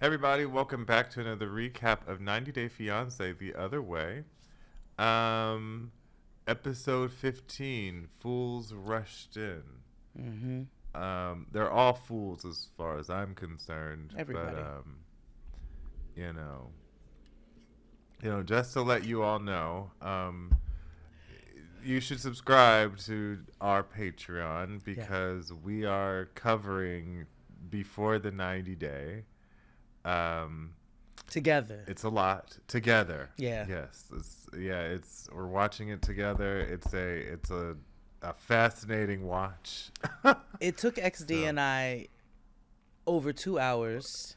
Everybody, welcome back to another recap of 90 Day Fiancé the Other Way. Um, Episode 15, Fools Rushed In. Mm-hmm. They're all fools as far as I'm concerned. Everybody. But, you know, just to let you all know, you should subscribe to our Patreon Yeah. because we are covering before the 90 day. Together. It's a lot together. Yeah. Yes. It's we're watching it together. It's a fascinating watch. It took XD So, and I over 2 hours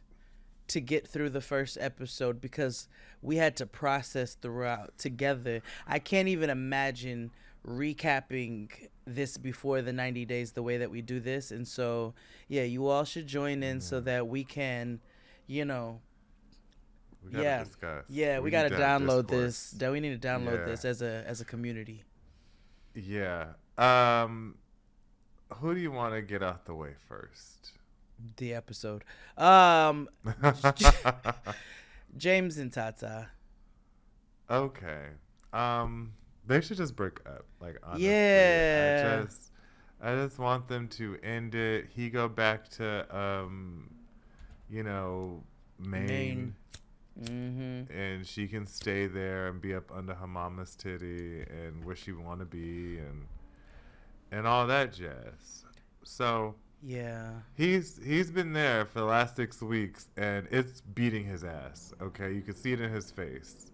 to get through the first episode because we had to process throughout together. I can't even imagine recapping this before the 90 days the way that we do this. And so, yeah, you all should join in so that we can, you know, we gotta yeah. discuss. Yeah, we need got to to have download discourse. this. We need to download Yeah. this as a community. Yeah. Who do you want to get out the way first? The episode. Um James and Tata. Okay. They should just break up. Like, honestly, Yeah. I just want them to end it. He go back to Maine, Main. Mm-hmm. and she can stay there and be up under her mama's titty and where she want to be and all that jazz. So Yeah. he's been there for the last 6 weeks and it's beating his ass. Okay, you can see it in his face,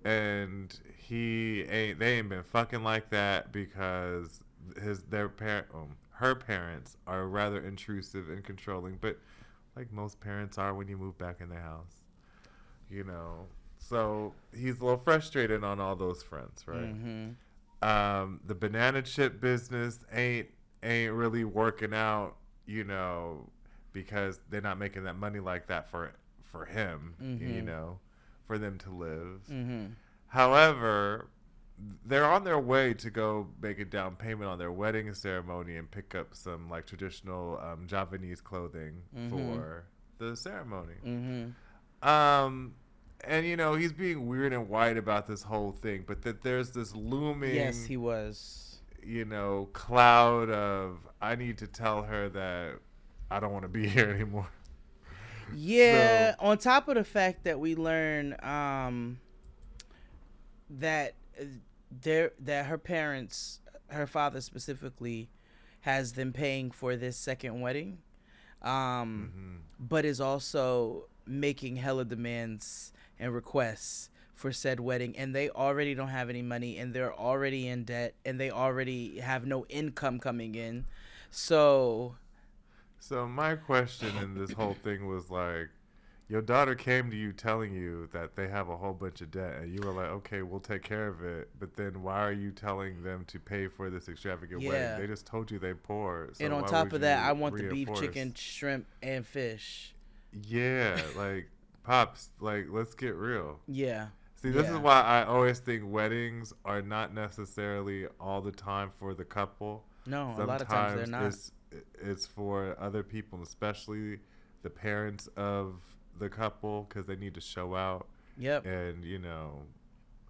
and they ain't been fucking like that because her parents are rather intrusive and controlling, but like most parents are when you move back in the house, so he's a little frustrated on all those fronts, right? The banana chip business ain't really working out, because they're not making that money like that for him, for them to live. However, they're on their way to go make a down payment on their wedding ceremony and pick up some like traditional Javanese clothing for the ceremony. And he's being weird and white about this whole thing, but that there's this looming, Yes, he was. cloud of I need to tell her that I don't want to be here anymore. Yeah, So, on top of the fact that we learn that that her parents, her father specifically, has them paying for this second wedding, but is also making hella demands and requests for said wedding, and they already don't have any money, and they're already in debt, and they already have no income coming in. So so my question in this whole thing was like, your daughter came to you telling you that they have a whole bunch of debt, and you were like, okay, we'll take care of it. But then why are you telling them to pay for this extravagant wedding? They just told you they poor. So and on why top would of that, I you want the beef, reinforce? chicken, shrimp, and fish. Yeah, like, pops, like, let's get real. Yeah. See, this is Yeah. why I always think weddings are not necessarily all the time for the couple. No, a lot of times they're not. It's for other people, especially the parents of the couple, because they need to show out Yep. and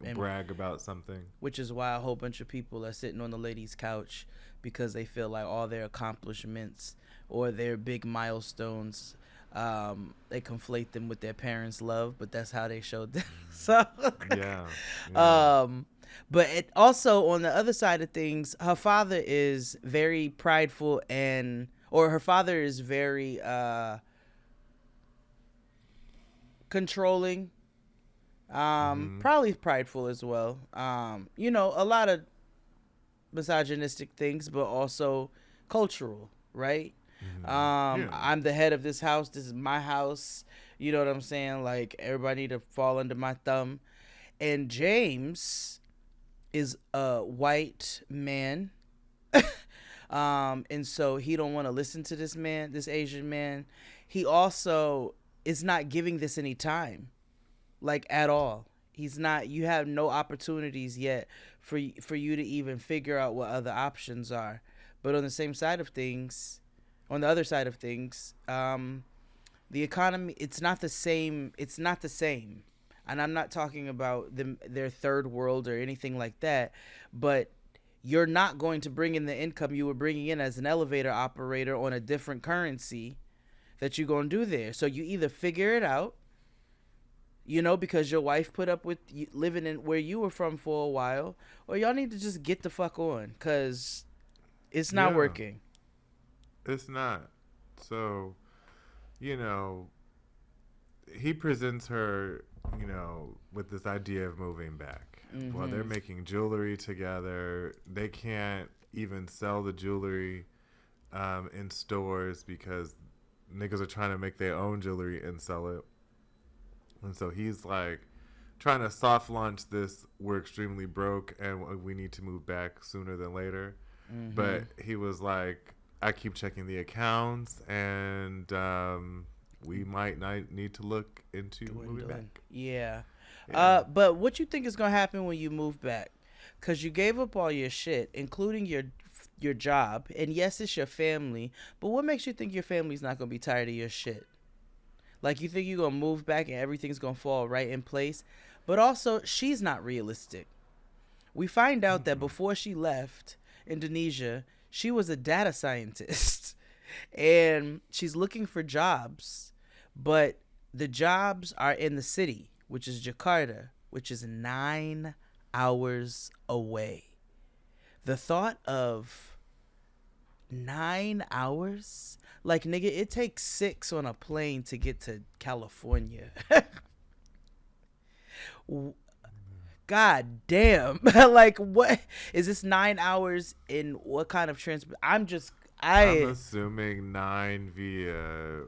And brag about something. which is why a whole bunch of people are sitting on the lady's couch because they feel like all their accomplishments or their big milestones, they conflate them with their parents' love, but that's how they showed them. So, Yeah, yeah. but it also on the other side of things, her father is very prideful or her father is very controlling, probably prideful as well. A lot of misogynistic things, but also cultural, right? Yeah. I'm the head of this house. This is my house. You know what I'm saying? Like, everybody need to fall under my thumb. And James is a white man. And so he don't want to listen to this man, this Asian man. He also is not giving this any time, like, at all. He's not. You have no opportunities yet for you to even figure out what other options are. But on the other side of things, The economy, it's not the same. It's not the same. And I'm not talking about their third world or anything like that, but you're not going to bring in the income you were bringing in as an elevator operator on a different currency that you're going to do there. So you either figure it out, because your wife put up with you living in where you were from for a while, or y'all need to just get the fuck on, because it's not working. It's not. So, he presents her, with this idea of moving back. Well, they're making jewelry together. They can't even sell the jewelry in stores because niggas are trying to make their own jewelry and sell it. And so he's like trying to soft launch this, we're extremely broke and we need to move back sooner than later. But he was like, I keep checking the accounts and we might not need to look into moving back. Yeah. But what you think is going to happen when you move back? Because you gave up all your shit, including your job. And yes, it's your family. But what makes you think your family's not going to be tired of your shit? Like, you think you're going to move back and everything's going to fall right in place? But also, she's not realistic. We find out that before she left Indonesia, she was a data scientist. And she's looking for jobs. But the jobs are in the city, which is Jakarta, which is 9 hours away. The thought of 9 hours? Like, nigga, it takes 6 on a plane to get to California. God damn. Like, what? Is this 9 hours in what kind of transport? I'm assuming 9 via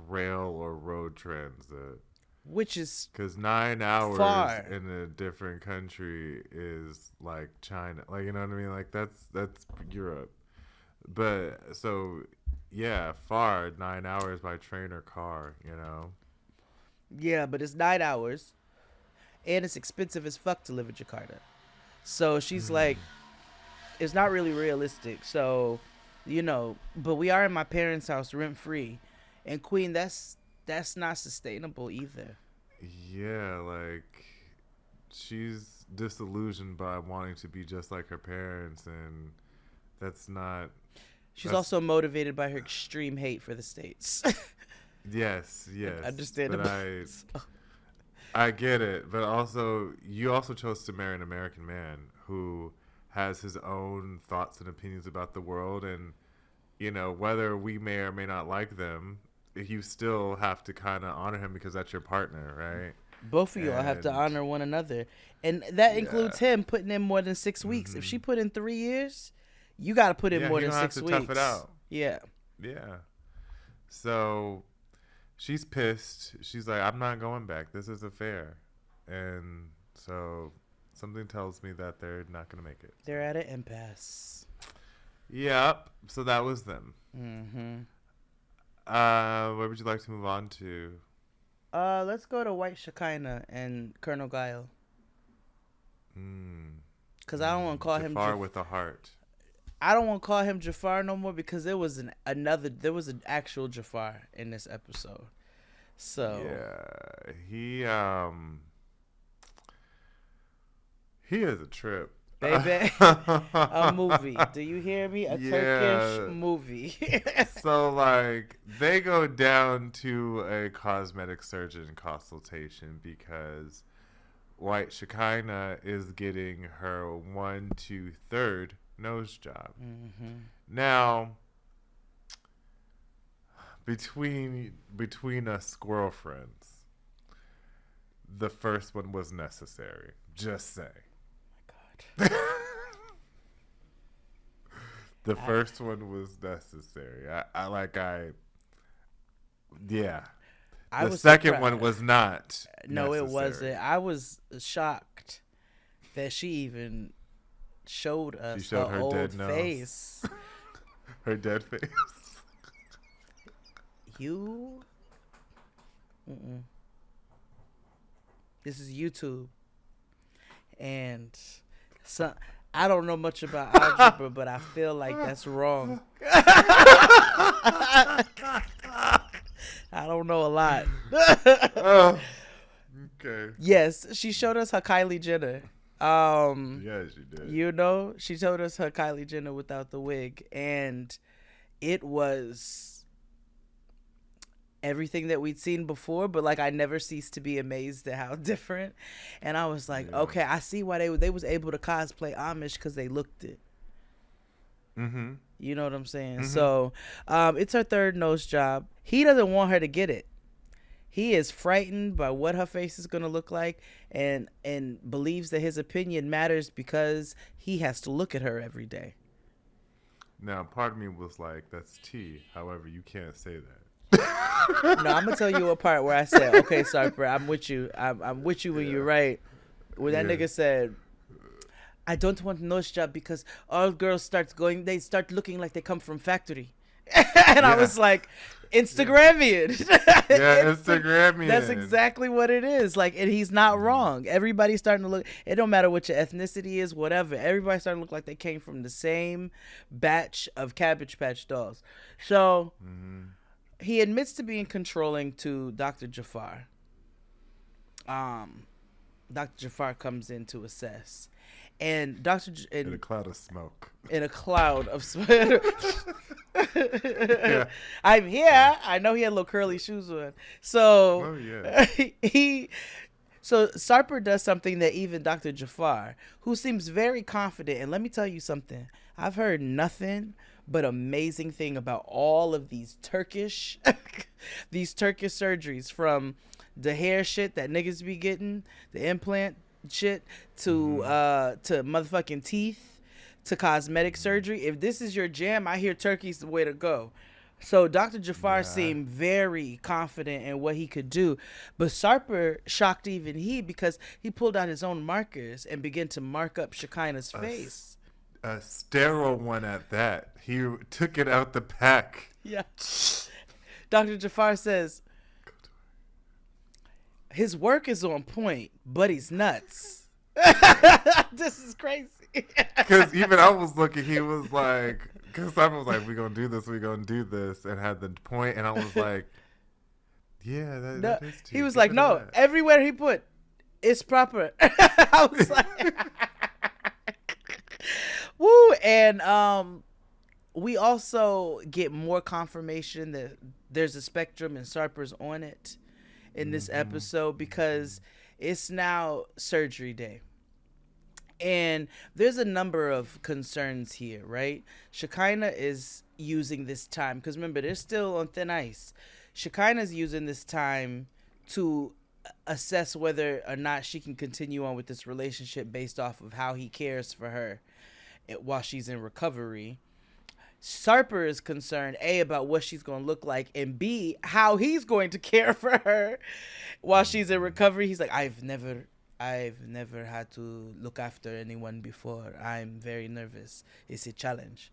rail or road transit. Which is because 9 hours far in a different country is like China, like, you know what I mean? Like that's Europe. But so yeah, far, 9 hours by train or car, Yeah, but it's 9 hours, and it's expensive as fuck to live in Jakarta. So she's like, it's not really realistic. So, but we are in my parents' house rent free, and Queen, that's not sustainable either. Yeah, like she's disillusioned by wanting to be just like her parents, and that's not. She's also motivated by her extreme hate for the States. Yes. Understandable. But I get it, but also you also chose to marry an American man who has his own thoughts and opinions about the world, and whether we may or may not like them, you still have to kind of honor him because that's your partner, right? Both of y'all have to honor one another, and that includes him putting in more than 6 weeks. If she put in 3 years, you got to put in more than 6 weeks. Tough it out. Yeah. So she's pissed. She's like, I'm not going back. This isn't fair. And so something tells me that they're not going to make it. They're at an impasse. Yep. So that was them. Where would you like to move on to? Let's go to White Shekinah and Colonel Guile. Because I don't want to call him Jafar with a heart. I don't want to call him Jafar no more because there was an actual Jafar in this episode. So yeah, he is a trip. Baby, a movie. Do you hear me? A Turkish movie. So, like, they go down to a cosmetic surgeon consultation because White Shekinah is getting her 1, 2, 3rd nose job. Now, between us squirrel friends, the first one was necessary. Just say. The first one was necessary. The second one was not. No, necessary. It wasn't. I was shocked that she even showed us her old dead face. Her dead face. You? This is YouTube. And so I don't know much about algebra, but I feel like that's wrong. I don't know a lot. Oh, okay. Yes, she showed us her Kylie Jenner. Yeah, she did. You know, she showed us her Kylie Jenner without the wig, and it was everything that we'd seen before, but like I never ceased to be amazed at how different. And I was like, okay, I see why they was able to cosplay Amish, because they looked it. Mm-hmm. You know what I'm saying? Mm-hmm. So it's her third nose job. He doesn't want her to get it. He is frightened by what her face is going to look like, and believes that his opinion matters because he has to look at her every day. Now, part of me was like, that's tea. However, you can't say that. No, I'm going to tell you a part where I said, okay, Sarper, I'm with you. I'm with you when you're right. When that nigga said, I don't want nose job because all girls start looking like they come from factory. And I was like, Instagramian. Yeah, Instagramian. That's exactly what it is. Like, and he's not wrong. Everybody's starting to look. It don't matter what your ethnicity is, whatever. Everybody's starting to look like they came from the same batch of Cabbage Patch dolls. So he admits to being controlling to Dr. Jafar. Dr. Jafar comes in to assess. And in a cloud of smoke. In a cloud of smoke. I'm here. I know he had little curly shoes on. So So Sarper does something that even Dr. Jafar, who seems very confident, and let me tell you something. I've heard nothing but amazing thing about all of these Turkish surgeries, from the hair shit that niggas be getting, the implant shit, to motherfucking teeth, to cosmetic surgery. If this is your jam, I hear Turkey's the way to go. So Dr. Jafar seemed very confident in what he could do, but Sarper shocked even he, because he pulled out his own markers and began to mark up Shekinah's face. A sterile one at that. He took it out the pack. Yeah. Dr. Jafar says, his work is on point, but he's nuts. This is crazy. Because even I was looking, he was like, because I was like, we're going to do this, and had the point, and I was like, yeah, that is too. He was like, no, everywhere he put, it's proper. I was like, woo. And we also get more confirmation that there's a spectrum and Sarper's on it in this episode, because it's now surgery day. And there's a number of concerns here, right? Shekinah is using this time, because remember, they're still on thin ice. Shekinah's using this time to assess whether or not she can continue on with this relationship based off of how he cares for her while she's in recovery. Sarper is concerned, A, about what she's going to look like, and B, how he's going to care for her while she's in recovery. He's like, I've never had to look after anyone before. I'm very nervous. It's a challenge.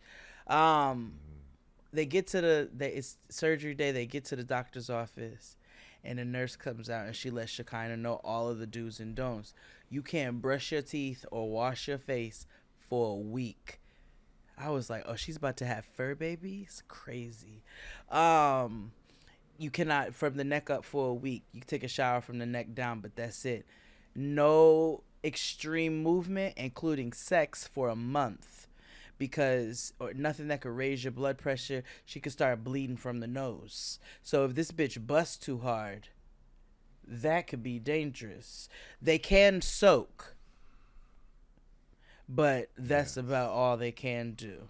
They get to it's surgery day. They get to the doctor's office, and the nurse comes out, and she lets Shekinah know all of the do's and don'ts. You can't brush your teeth or wash your face for a week. I was like, oh, she's about to have fur babies? Crazy. You cannot, from the neck up for a week. You can take a shower from the neck down, but that's it. No extreme movement, including sex, for a month, or nothing that could raise your blood pressure. She could start bleeding from the nose. So if this bitch busts too hard, that could be dangerous. They can soak, but that's about all they can do.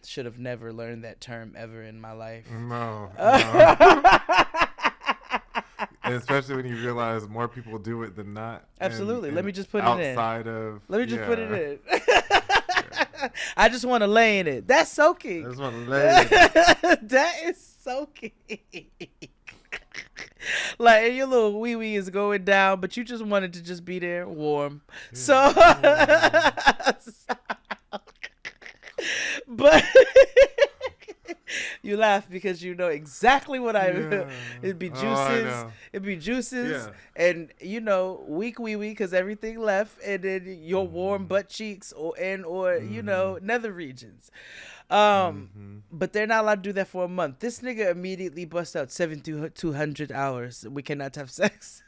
Should have never learned that term ever in my life. No. Especially when you realize more people do it than not. Absolutely. Let me just put it in. Outside of. Let me just put it in. I just want to lay in it. That's soaking. I just want to lay in it. That is soaking. Like, your little wee wee is going down, but you just wanted to just be there warm. Yeah. So, but You laugh because you know exactly what Yeah. it'd be Oh, I juices. know. It'd be juices, Yeah. and weak wee wee because everything left, and then your warm butt cheeks or nether regions. But they're not allowed to do that for a month. This nigga immediately bust out 7,200 hours. We cannot have sex.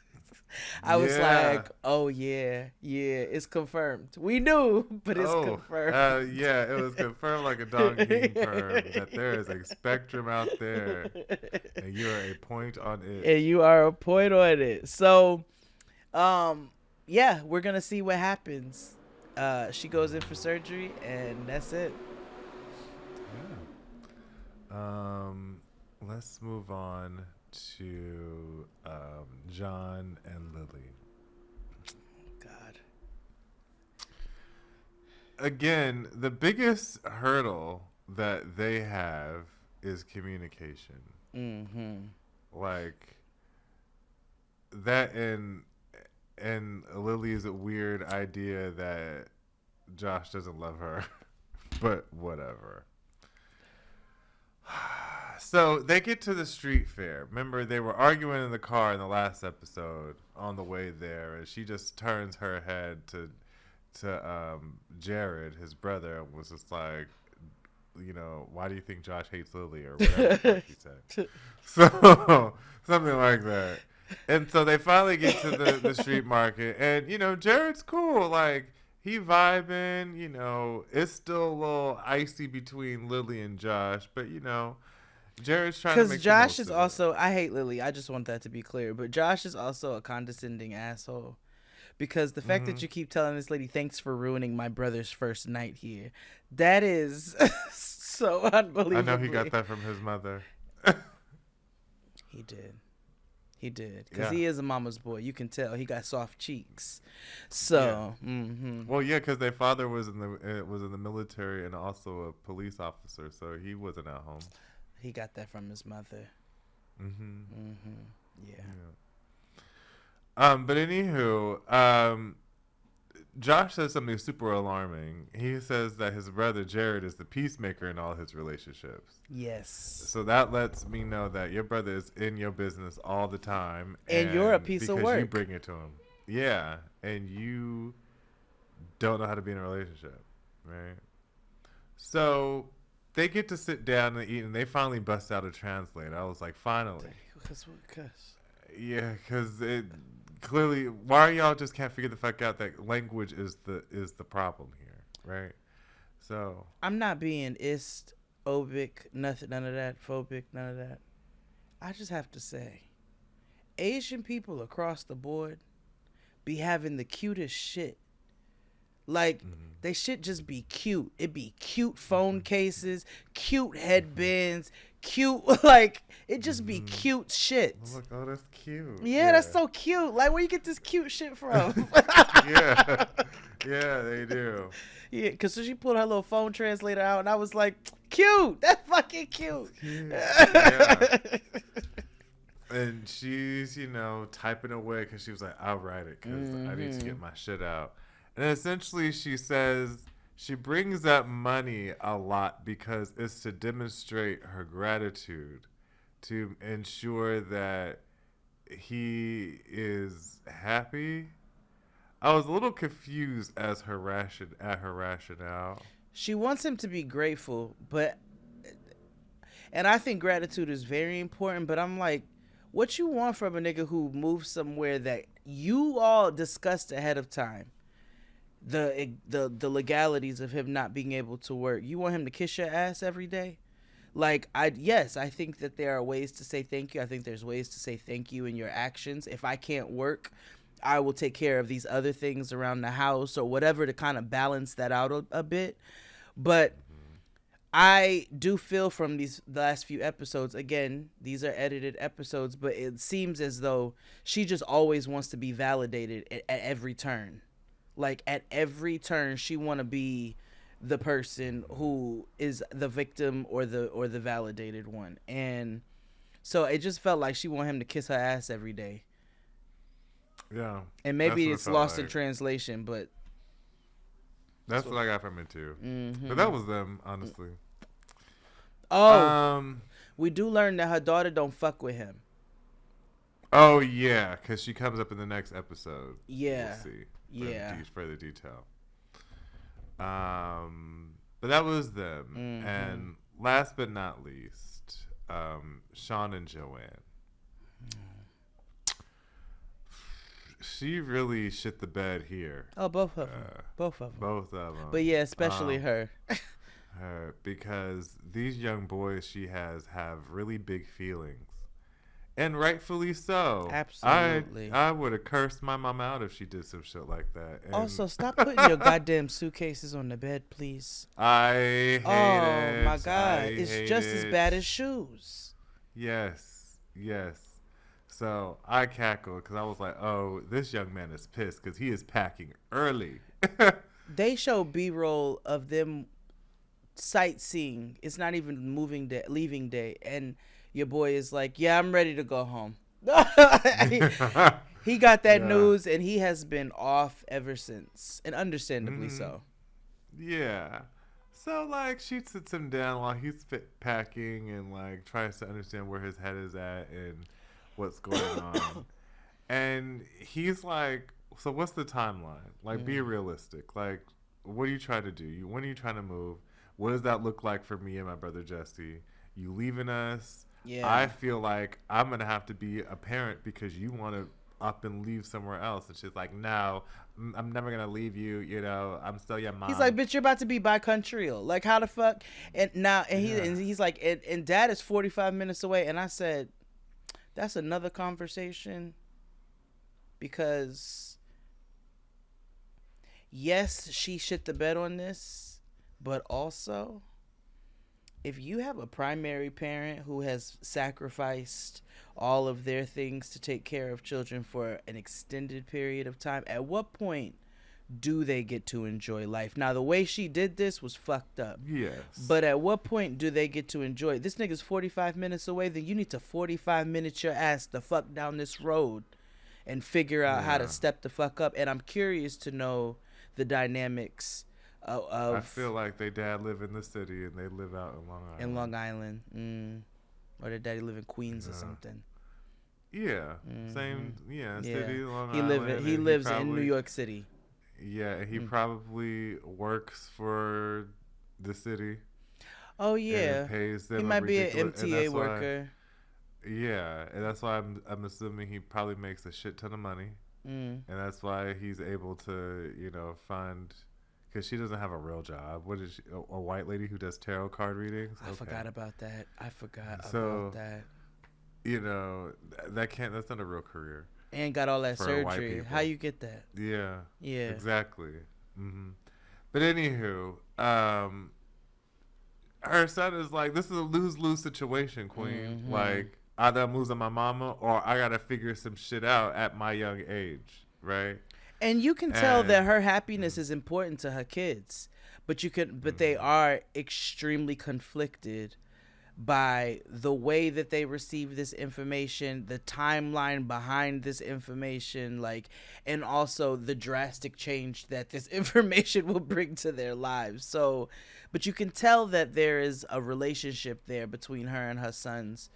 I was like, oh yeah, it's confirmed. We knew, but it's confirmed. Yeah, it was confirmed like a dog being perm that there is a spectrum out there, and you are a point on it. And you are a point on it. So, yeah, we're gonna see what happens. She goes in for surgery, and that's it. Yeah. Let's move on to John and Lily. God. Again, the biggest hurdle that they have is communication. Like that, and Lily's weird idea that Josh doesn't love her, but whatever. So they get to the street fair. Remember, they were arguing in the car in the last episode on the way there, and she just turns her head to Jared, his brother, and was just like, why do you think Josh hates Lily or whatever he said. So something like that. And so they finally get to the street market, and Jared's cool, like he vibing. It's still a little icy between Lily and Josh, but Jared's trying to make because Josh is it. also, I hate Lily. I just want that to be clear. But Josh is also a condescending asshole. Because the fact that you keep telling this lady, thanks for ruining my brother's first night here, that is so unbelievable. I know he got that from his mother. He did. Because he is a mama's boy. You can tell. He got soft cheeks. So, Well, yeah, because their father was in the military and also a police officer, so he wasn't at home. He got that from his mother. Yeah. But anywho, Josh says something super alarming. He says that his brother Jared is the peacemaker in all his relationships. Yes. So that lets me know that your brother is in your business all the time, and you're a piece of work because you bring it to him. Yeah, and you don't know how to be in a relationship, right? So they get to sit down and eat, and they finally bust out a translator. I was like, finally. Yeah, because it clearly, why y'all just can't figure the fuck out that language is the problem here, right? So I'm not being obic, nothing, none of that, phobic, none of that. I just have to say, Asian people across the board be having the cutest shit. Like, they should just be cute. It be cute phone cases, cute headbands, cute, like, it just be cute shit. Oh, that's cute. Yeah, that's so cute. Like, where you get this cute shit from? Yeah, they do. Yeah, because she pulled her little phone translator out, and I was like, cute. That's fucking cute. Yeah. And she's, typing away because she was like, I'll write it because I need to get my shit out. And essentially she says she brings up money a lot because it's to demonstrate her gratitude, to ensure that he is happy. I was a little confused at her rationale. She wants him to be grateful, and I think gratitude is very important, but I'm like, what you want from a nigga who moves somewhere that you all discussed ahead of time? The legalities of him not being able to work. You want him to kiss your ass every day? Like, I think that there are ways to say thank you. I think there's ways to say thank you in your actions. If I can't work, I will take care of these other things around the house or whatever to kind of balance that out a bit. But I do feel from the last few episodes, again, these are edited episodes, but it seems as though she just always wants to be validated at every turn. Like, at every turn, she want to be the person who is the victim or the validated one. And so it just felt like she want him to kiss her ass every day. Yeah. And maybe it's lost in translation, but that's what I got from it too. But that was them, honestly. we do learn that her daughter don't fuck with him. Oh yeah, because she comes up in the next episode. Yeah. We'll see. Yeah. Further detail. But that was them. Mm-hmm. And last but not least, Sean and Joanne. She really shit the bed here. Oh, both of them. Both of them. Both of them. But yeah, especially her. Her, because these young boys she has have really big feelings. And rightfully so. Absolutely. I would have cursed my mom out if she did some shit like that. And also, stop putting your goddamn suitcases on the bed, please. I hate it. Oh, my God. It's just as bad as shoes. Yes. So I cackled because I was like, oh, this young man is pissed because he is packing early. They show B-roll of them sightseeing. It's not even leaving day. And your boy is like, yeah, I'm ready to go home. He got that news, and he has been off ever since, and understandably so. Yeah. So, like, she sits him down while he's packing and, like, tries to understand where his head is at and what's going on. And he's like, so what's the timeline? Like, be realistic. Like, what are you trying to do? When are you trying to move? What does that look like for me and my brother Jesse? You leaving us? Yeah. I feel like I'm going to have to be a parent because you want to up and leave somewhere else. And she's like, no, I'm never going to leave you. You know, I'm still your mom. He's like, bitch, you're about to be bicultural. Like, how the fuck? And now, and he's like, and dad is 45 minutes away. And I said, that's another conversation. Because, yes, she shit the bed on this. But also, if you have a primary parent who has sacrificed all of their things to take care of children for an extended period of time, at what point do they get to enjoy life? Now, the way she did this was fucked up. Yes. But at what point do they get to enjoy it? This nigga's 45 minutes away, then you need to 45 minutes your ass the fuck down this road and figure out how to step the fuck up. And I'm curious to know the dynamics of I feel like they dad live in the city and they live out in Long Island. In Long Island. Or their daddy live in Queens or something. Yeah. Same, city, Long He Island. He lives in New York City. Yeah, and he probably works for the city. Oh, yeah. And pays them he might be an MTA worker. And that's why I'm assuming he probably makes a shit ton of money. And that's why he's able to, find... Because she doesn't have a real job. What is she? A white lady who does tarot card readings? I forgot about that. About that. That's not a real career. And got all that surgery. How you get that? Yeah. Yeah. Exactly. But anywho, her son is like, this is a lose-lose situation, queen. Like, either I'm losing my mama or I got to figure some shit out at my young age, right? And you can tell that her happiness is important to her kids, but they are extremely conflicted by the way that they receive this information, the timeline behind this information, and also the drastic change that this information will bring to their lives. So, but you can tell that there is a relationship there between her and her sons,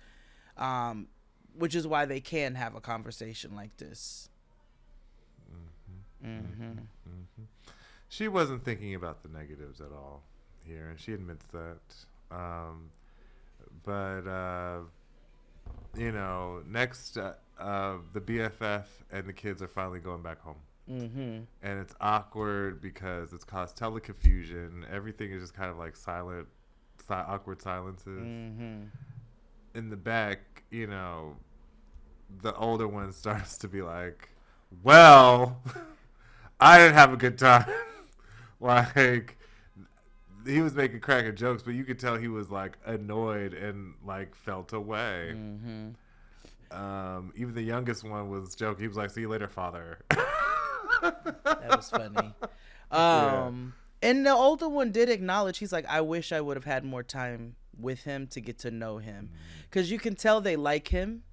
which is why they can have a conversation like this. She wasn't thinking about the negatives at all here, and she admits that. Next, the BFF and the kids are finally going back home. And it's awkward because it's caused teleconfusion. Everything is just kind of like silent, awkward silences. In the back, the older one starts to be like, well... I didn't have a good time. Like, he was making cracking jokes, but you could tell he was, like, annoyed and, like, felt away. Even the youngest one was joking. He was like, see you later, father. That was funny. And the older one did acknowledge, he's like, I wish I would have had more time with him to get to know him. Because you can tell they like him.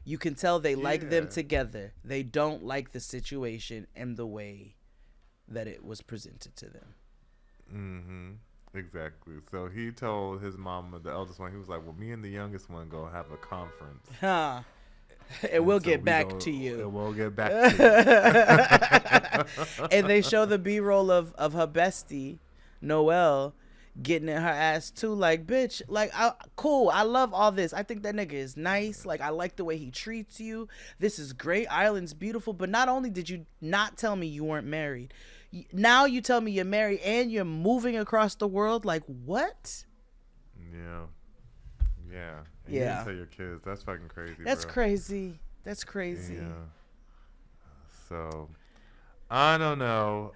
You can tell they like them together. They don't like the situation and the way that it was presented to them. Exactly. So he told his mama, the eldest one, he was like, "Well, me and the youngest one gonna have a conference, Huh. And and we'll so get we back go, to you." and we'll get back to you." And they show the B-roll of her bestie, Noelle, getting in her ass too. Like, bitch, like, cool. I love all this. I think that nigga is nice. Like, I like the way he treats you. This is great. Ireland's beautiful. But not only did you not tell me you weren't married, now you tell me you're married and you're moving across the world. Like, what? Yeah. Yeah. And Yeah. You didn't tell your kids. That's fucking crazy. That's bro. crazy. That's crazy. Yeah. So, I don't know.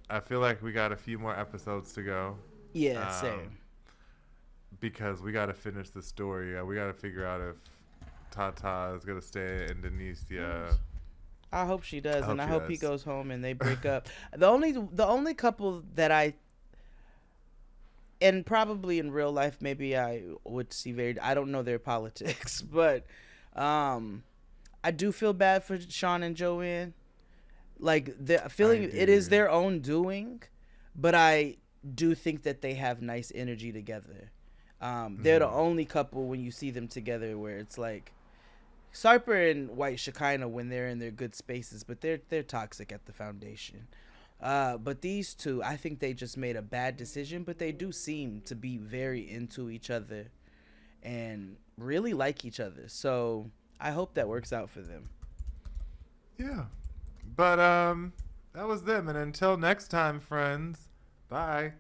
I feel like we got a few more episodes to go. Yeah, same. Because we got to finish the story. We got to figure out if Tata is gonna stay in Indonesia. I hope she does, and I hope he does. goes home and they break up. The only couple that and probably in real life maybe I would see I don't know their politics, but I do feel bad for Sean and Joanne. Like, the feeling it is their own doing, but I do think that they have nice energy together. They're the only couple when you see them together where it's like Sarper and White Shekinah when they're in their good spaces, but they're toxic at the foundation. But these two, I think they just made a bad decision, but they do seem to be very into each other and really like each other. So I hope that works out for them. Yeah. But that was them. And until next time, friends. Bye.